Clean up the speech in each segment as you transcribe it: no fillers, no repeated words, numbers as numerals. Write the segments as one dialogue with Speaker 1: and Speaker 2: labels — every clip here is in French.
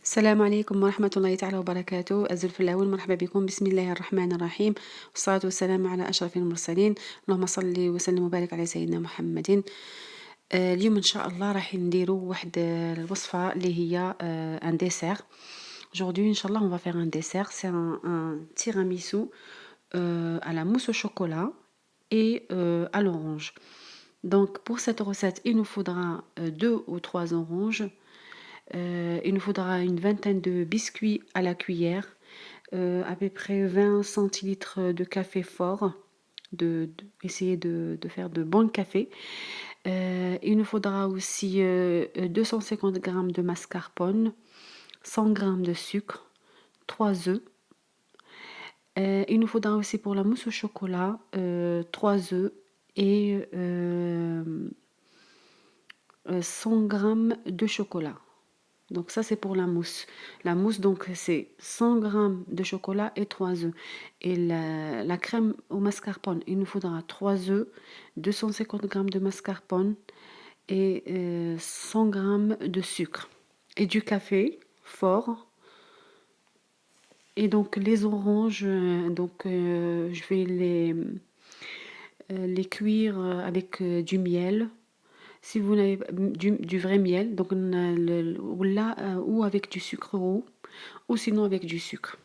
Speaker 1: السلام عليكم ورحمة الله تعالى وبركاته. أزل في الأول مرحبا بكم، بسم الله الرحمن الرحيم، والصلاة والسلام على أشرف المرسلين. اللهم صل وسلم وبارك على سيدنا محمد. اليوم إن شاء الله راح نديرو واحد الوصفة اللي هي ان ديسير. Aujourd'hui, Inch'Allah, on va faire un dessert. C'est un tiramisu à la mousse au chocolat et à l'orange. Donc, pour cette recette, il nous faudra 2 ou 3 oranges. Il nous faudra une vingtaine de biscuits à la cuillère, à peu près 20 centilitres de café fort. Essayer de faire de bons cafés. Il nous faudra aussi 250 grammes de mascarpone, 100 grammes de sucre, 3 œufs. Il nous faudra aussi pour la mousse au chocolat 3 œufs et 100 grammes de chocolat. Donc ça, c'est pour la mousse. La mousse, donc, c'est 100 grammes de chocolat et 3 œufs. Et la crème au mascarpone, il nous faudra 3 œufs, 250 grammes de mascarpone et 100 grammes de sucre. Et du café fort. Et donc les oranges, je vais les cuire avec du miel. Si vous n'avez du vrai miel, donc ou avec du sucre roux, ou sinon avec du sucre.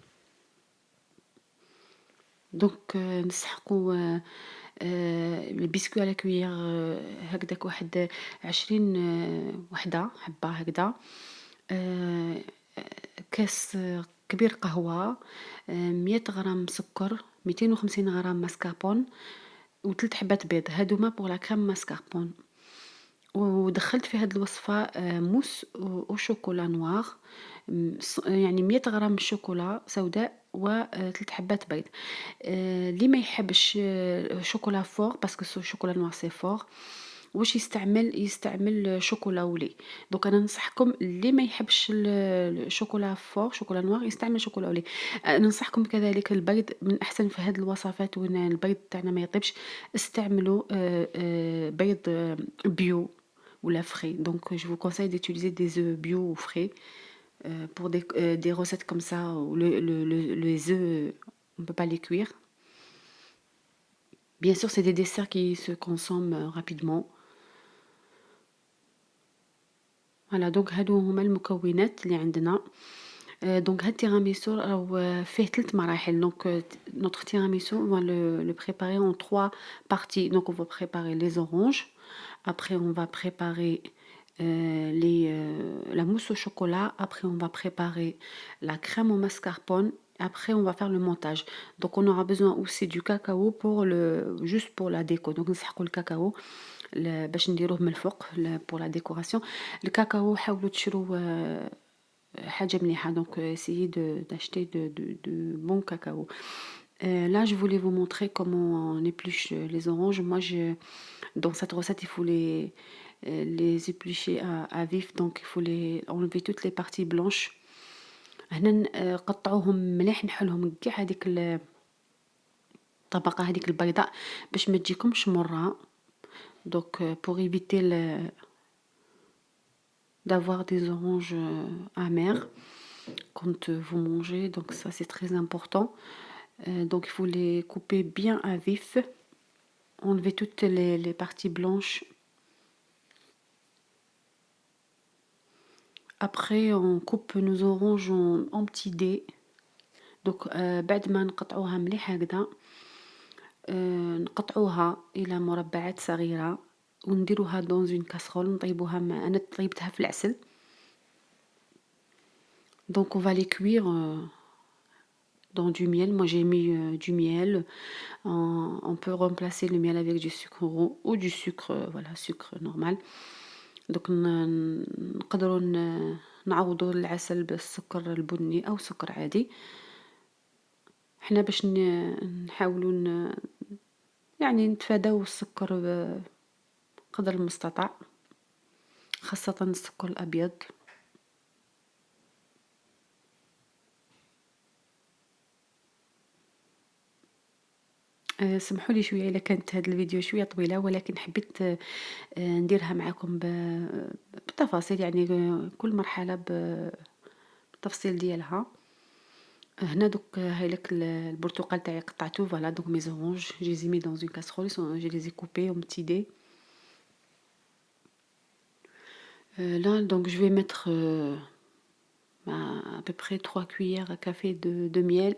Speaker 1: Donc نسحقوا البسكوت على كوير هكداك واحد 20 وحدة حبة هكدا. كاس كبير قهوة، 100 غرام سكر، 250 غرام ماسكاربون، و3 حبات بيض. هادوما بوغ لا كريم ماسكاربون. ودخلت في هاد الوصفة موس أو شوكولا نوار، يعني 100 غرام شوكولا سوداء و3 حبات بيض. اللي ما يحبش شوكولا فور باسكو شوكولا نوار سي فور، واش يستعمل شوكولا ولي. دونك انا ننصحكم اللي ما يحبش الشوكولا فور شوكولا نوار يستعمل شوكولا ولي. ننصحكم كذلك البيض من احسن في هذه الوصفات، وين البيض تاعنا ما يطيبش استعملوا بيض بيو ولا فري. Donc je vous conseille d'utiliser des œufs bio ou frais pour des recettes comme ça où les œufs on peut pas les cuire. Bien sûr, c'est des desserts qui se consomment rapidement. Voilà, donc هادو هما المكونات اللي عندنا. Donc هاد التيراميسو راهو فيه 3 مراحل. Donc notre tiramisu on va le préparer en 3 parties. Donc on va préparer les oranges, après on va préparer la mousse au chocolat, après on va préparer la crème au mascarpone, après on va faire le montage. Donc on aura besoin aussi du cacao juste pour la déco. Donc نسحقوا الكاكاو باش نديروه من الفوق pour la décoration. الكاكاو حاولوا تشرو حاجة مليحة. Donc essayez d'acheter de bon cacao. Là, je voulais vous montrer comment on épluche les oranges. Dans cette recette, il faut les éplucher à vif. Donc il faut enlever toutes les parties blanches. هنا نقطعوهم مليح، نحلهم كاع هذيك الطبقة هذيك البيضاء باش ما تجيكمش مرة. Donc pour éviter d'avoir des oranges amères quand vous mangez. Donc ça, c'est très important. Donc il faut les couper bien à vif. Enlever toutes les parties blanches. Après, on coupe nos oranges en petits dés. Donc بعد ما نقطعوها مليح هكذا، نقطعوها إلى مربعات صغيرة ونديروها dans une casserole. نطيبوها أنا طيبتها في العسل. Donc on va les cuire dans du miel. Moi j'ai mis du miel. On peut remplacer le miel avec du sucre roux ou du sucre voilà, sucre normal. Donc نقدروا نعوضوا العسل بالسكر البني أو سكر عادي. حنا باش نحاولوا يعني نتفاداو السكر بقدر المستطاع، خاصة السكر الأبيض. سمحوا لي شويه الا كانت هذا الفيديو شويه طويله، ولكن حبيت نديرها معكم بالتفاصيل، يعني كل مرحله التفصيل ديالها. هنا دوك هايلك البرتقال تاعي قطعته، فوالا دوك مي زورانج جي les ai mis dans une casserole, je les ai coupés en petits dés. Là donc je vais mettre à peu près 3 cuillères à café de miel.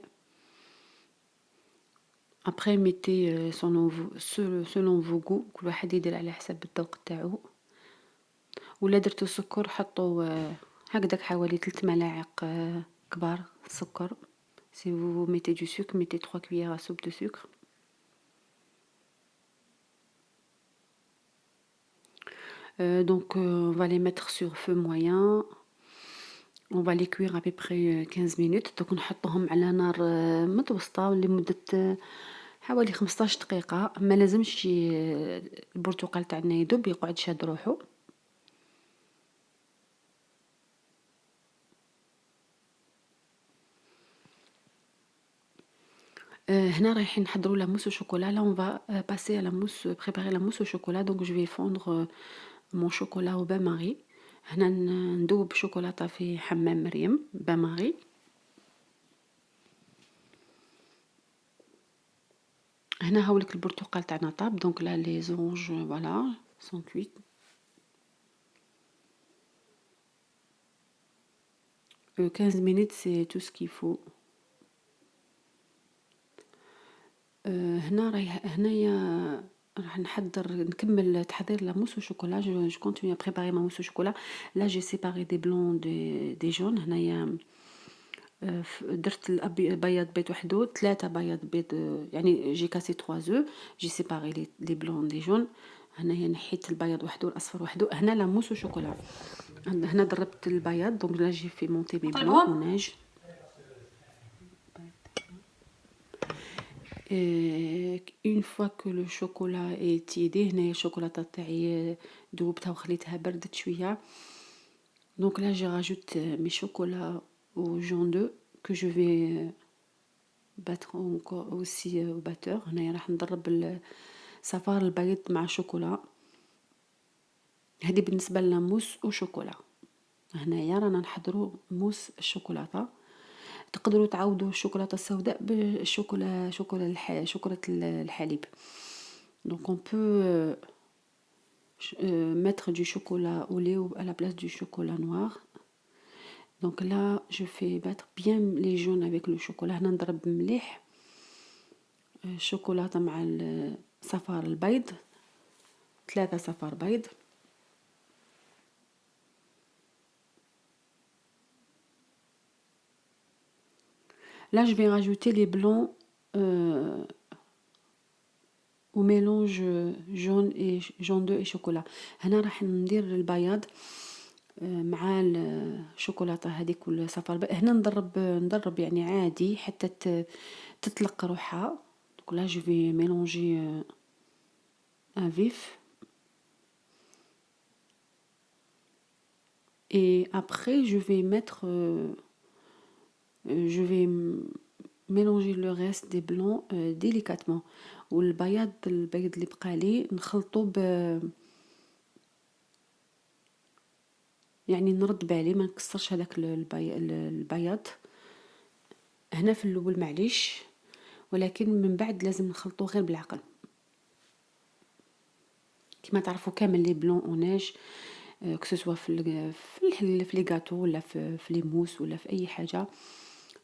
Speaker 1: Après mettez selon vos goûts، كل واحد يدير على حسب الذوق تاعو. ولا درتو السكر حطوا هكداك حوالي 3 ملاعق كبار سكر. Si vous mettez du sucre, mettez 3 cuillères à soupe de sucre. Donc on va les mettre sur feu moyen. On va les cuire à peu près 15 minutes. Donc نحطهم على نار متوسطة لمدة حوالي 15 دقيقة. ما لازمش البرتقال تاعنا يذوب يقعد شاد روحو. هنا رايحين نحضروا لا موس au chocolat. Là on va passer à la mousse, préparer la mousse au chocolat. Donc je vais fondre mon chocolat au bain marie. هنا ندوب شوكولاتة في حمام مريم bain marie. هنا هاولك البرتقال تاعنا طاب. Donc là les oranges voilà sont cuites. 15 minutes c'est tout ce qu'il faut. هنايا راح نكمل تحضير لا موس au chocolat. Je continue à préparer ma mousse au chocolat. Là j'ai séparé des blancs des jaunes. هنايا درت البياض بيض وحدو، 3 بياض بيض يعني جي كاسي 3 œufs. جي سيباري لي بلون دي جون. هنايا نحيت البياض وحدو الاصفر وحدو. هنا لا موس au chocolat. هنا ضربت البياض. دونك لا جي في مونتي مي بلون au neige. une fois que le chocolat est tiédé، هنايا الشوكولاتة تاعي ذوبتها وخليتها بردت شوية. Donc là je rajoute mes chocolats au jaune d'œuf que je vais battre encore aussi au batteur. هنايا راح نضرب صفار البيض مع الشوكولا. هذه بالنسبة لنا موس او شوكولا. هنايا رانا نحضروا موس الشوكولاتة. تقدروا تعوضوا الشوكولاتة السوداء بالشوكولا شوكولة الحليب. Donc on peut mettre du chocolat au lait à la place du chocolat noir. Donc là je fais battre bien les jaunes avec le chocolat. هنا نضرب مليح الشوكولاتة مع صفار البيض، 3 صفار بيض. Là je vais rajouter les blancs au mélange jaune d'œuf et chocolat. هنا راح ندير البياض مع الشوكولاتة هذيك والصفار البيض. هنا نضرب يعني عادي حتى تطلق روحها. Donc là je vais mélanger à vif. Et après je vais mettre je vais mélanger le reste des blancs délicatement. والبياض البيض اللي بقى لي نخلطو يعني نرد بالي ما نكسرش هذاك البياض. هنا في الاول معليش، ولكن من بعد لازم نخلطو غير بالعقل. كما تعرفوا كامل لي بلون اوناج كسوسوا في لي غاتو ولا في لي موس ولا في اي حاجه،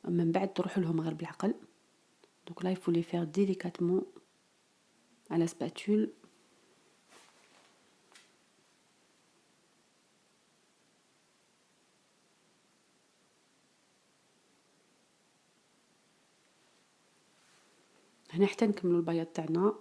Speaker 1: من بعد تروحوا لهم غير بالعقل. Donc là il faut les faire délicatement à la spatule. هنا حتى نكملوا البياض تاعنا.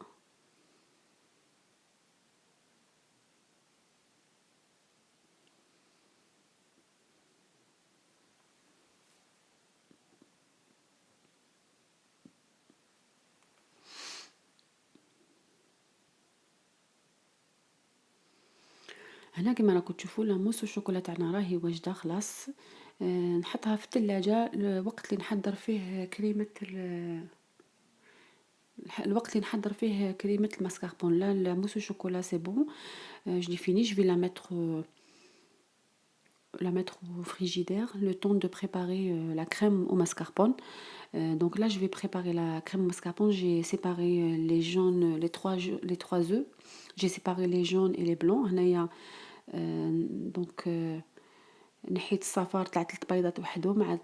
Speaker 1: هنا كما راكم تشوفوا لا موس الشوكولا تاعنا راهي واجده خلاص. نحطها في الثلاجه الوقت اللي نحضر فيه كريمه الماسكاربون. Là la mousse au chocolat c'est bon. Je l'ai fini, je vais la mettre la mettre au frigidaire, le temps de préparer la crème au mascarpone. Donc là, je vais préparer la crème au mascarpone. J'ai séparé les jaunes, les trois œufs. J'ai séparé les jaunes et les blancs. هنايا دونك نحيت الصفار تاع 3 بيضات وحدهم مع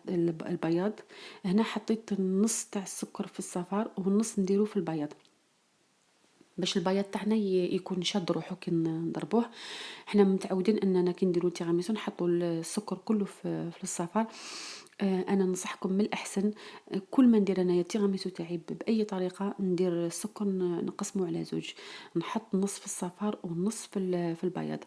Speaker 1: البياض. هنا حطيت النص تاع السكر في الصفار والنص نديروه في البياض باش البياض تاعنا يكون شاد روحو كي نضربوه. حنا متعودين اننا كي نديرو التيراميسو نحطوا السكر كله في الصفار. انا ننصحكم من الاحسن كل ما ندير انايا التيراميسو تاعي باي طريقه ندير السكر نقسمه على زوج، نحط نص في الصفار ونص في البياض.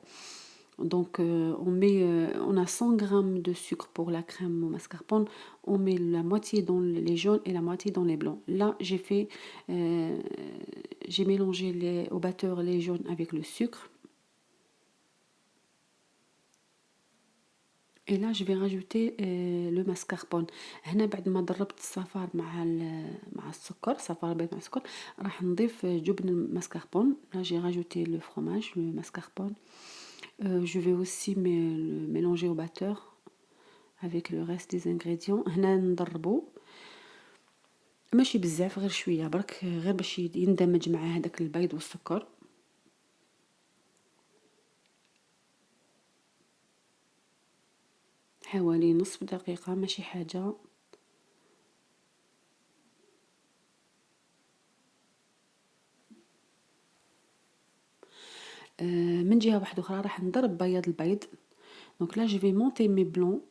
Speaker 1: Donc on a 100 grammes de sucre pour la crème au mascarpone, on met la moitié dans les jaunes et la moitié dans les blancs. Là j'ai mélangé au batteur les jaunes avec le sucre. Et là je vais rajouter le mascarpone. هنا بعد ما ضربت الصفار مع السكر، صفار بيض مع السكر، راح نضيف جبن الماسكاربون. Là j'ai rajouté le fromage, le mascarpone. Je vais aussi le mélanger au batteur avec le reste des ingrédients. هنا نضربو ماشي بزاف، غير شويه برك، غير باش يندمج مع هذاك البيض والسكر. حوالي نصف دقيقه، ماشي حاجه. من جهه واحده اخرى راح نضرب بياض البيض. Donc là je vais monter mes blancs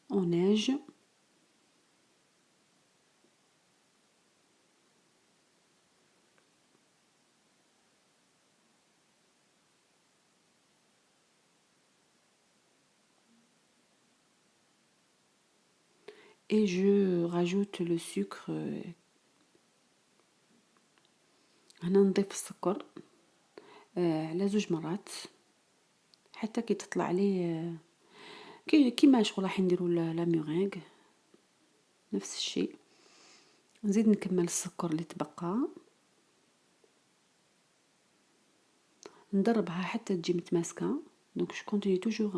Speaker 1: en neige. Et je rajoute le sucre. هنا نضيف السكر على 2 مرات حتى كي تطلع لي كيما شغل راح نديروا لا ميرينغ نفس الشيء. نزيد نكمل السكر اللي تبقى، ندربها حتى تجي متماسكه. Donc je continue toujours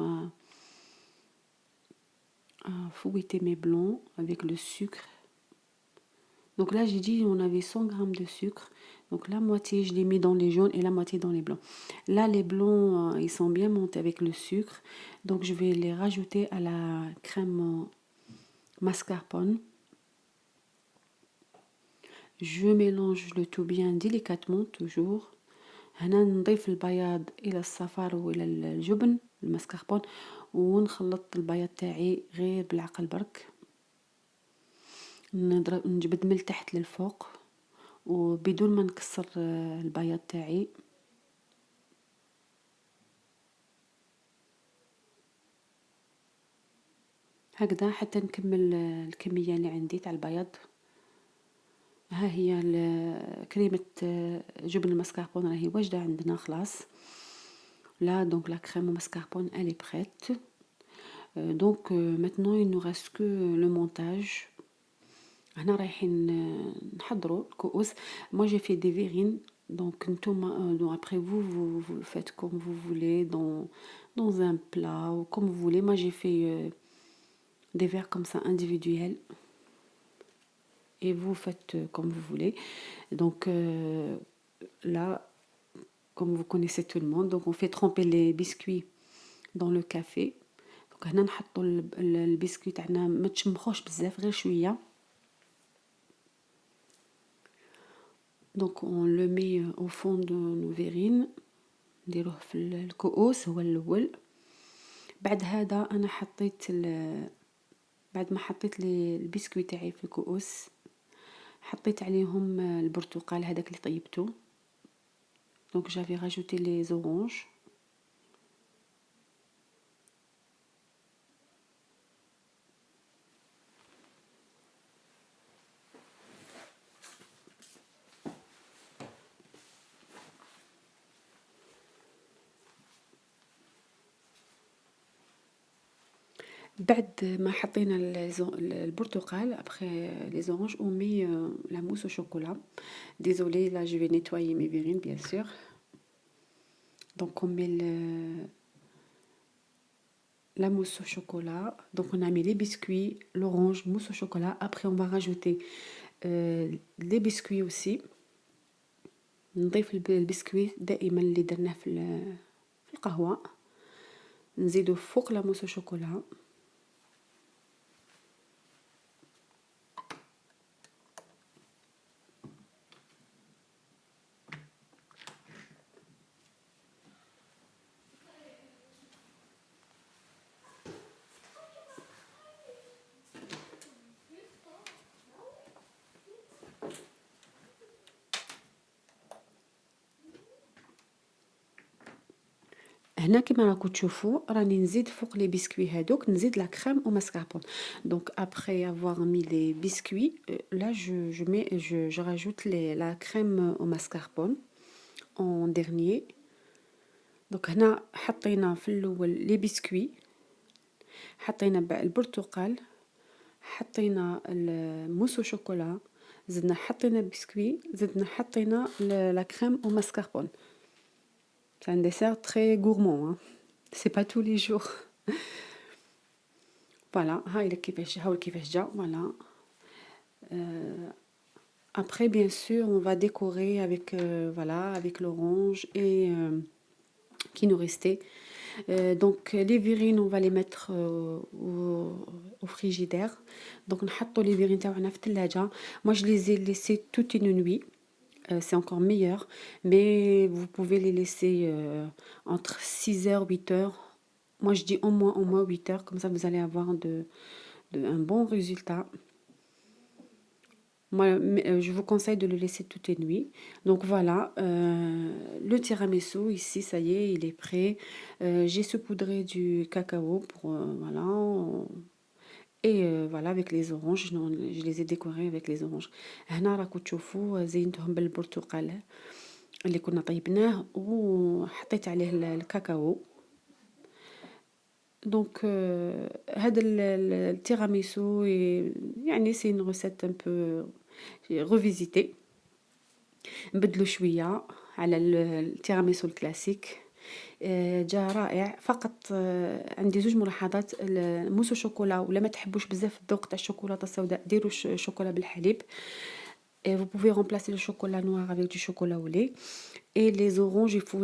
Speaker 1: à fouetter mes blancs avec le sucre. Donc là j'ai dit on avait 100 grammes de sucre, donc la moitié je l'ai mis dans les jaunes et la moitié dans les blancs. Là les blancs ils sont bien montés avec le sucre, donc je vais les rajouter à la crème mascarpone. Je mélange le tout bien délicatement toujours. هنا نضيف البياض الى الصفار والى الجبن المسكربون ونخلط البياض تاعي غير بالعقل برك، نجبد من التحت للفوق وبدون ما نكسر البياض تاعي. هكذا حتى نكمل الكميه اللي عندي تاع البياض. ها هي كريمه جبن المسكربون راهي واجده عندنا خلاص. Là donc la crème au mascarpone elle est prête. Donc maintenant il nous reste que le montage. هنا رايحين نحضروا الكؤوس. Moi j'ai fait des verrines, donc donc après vous faites comme vous voulez dans un plat ou comme vous voulez. Moi j'ai fait des verres comme ça individuels et vous faites comme vous voulez. Donc là comme vous connaissez tout le monde, donc on fait tremper les biscuits dans le café. Donc هنا نحطوا البسكويت تاعنا ما تشمخوش بزاف غير شويه. Donc on le met au fond de nos verrines، نديروه في الكؤوس هو الاول. بعد هذا انا بعد ما حطيت البسكويت تاعي في الكؤوس حطيت عليهم البرتقال هذاك اللي طيبته. Donc j'avais rajouté les oranges. بعد ما حطينا البرتقال après les oranges on met la mousse au chocolat. Désolée, là je vais nettoyer mes verrines bien sûr. Donc on met la mousse au chocolat. Donc on a mis les biscuits, l'orange, mousse au chocolat. Après on va rajouter les biscuits aussi. نضيف البسكويت دائما اللي درناه في القهوة، نزيدو فوق لا موس شوكولا. هنا كيما راكم تشوفوا راني نزيد فوق لي بسكوي هادوك نزيد لا كريم او ماسكاربون. دونك après avoir mis les biscuits là je rajoute la crème au mascarpone en dernier. دونك هنا حطينا في الاول لي بسكوي، حطينا البرتقال، حطينا الموس شوكولا، زدنا حطينا البسكوي، زدنا حطينا لا كريم او ماسكاربون. C'est un dessert très gourmand, hein. C'est pas tous les jours. Voilà, هاي كيفاش جا. Voilà. Après, bien sûr, on va décorer avec, voilà, avec l'orange et qui nous restait. Donc, les verrines, on va les mettre au frigidaire. Donc, نحطوا les verrines تاعنا في الثلاجة. Moi, je les ai laissées toute une nuit. C'est encore meilleur, mais vous pouvez les laisser entre 6 heures, 8 heures. Moi, je dis au moins 8 heures, comme ça vous allez avoir un bon résultat. Moi, je vous conseille de le laisser toute une nuit. Donc voilà, le tiramisu, ici, ça y est, il est prêt. J'ai saupoudré du cacao pour, voilà. Et voilà, avec les oranges, je les ai décorés avec les oranges. هنا راكم تشوفوا زينتهم بالبرتقال اللي كنا طيبناه وحطيت عليه الكاكاو. دونك هذا التيراميسو يعني سي une recette un peu revisitée. نبدلو شوية على التيراميسو الكلاسيك. جا رائع. فقط عندي زوج ملاحظات. الموس الشوكولا ولا ما تحبوش بزاف الذوق تاع الشوكولاته السوداء ديروا شوكولا بالحليب. Vous pouvez remplacer le chocolat noir avec du chocolat au lait. Et les oranges, il faut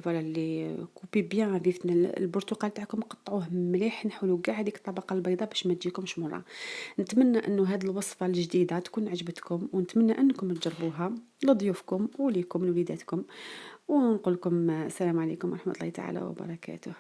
Speaker 1: voilà, les couper bien avec البرتقال تاعكم قطعوه مليح، نحولوا كاع هذيك الطبقة البيضاء باش ما تجيكمش مرة. نتمنى انه هذه الوصفة الجديدة تكون عجبتكم، ونتمنى انكم تجربوها لضيوفكم وليكم لوليداتكم، ونقول لكم السلام عليكم ورحمة الله تعالى وبركاته.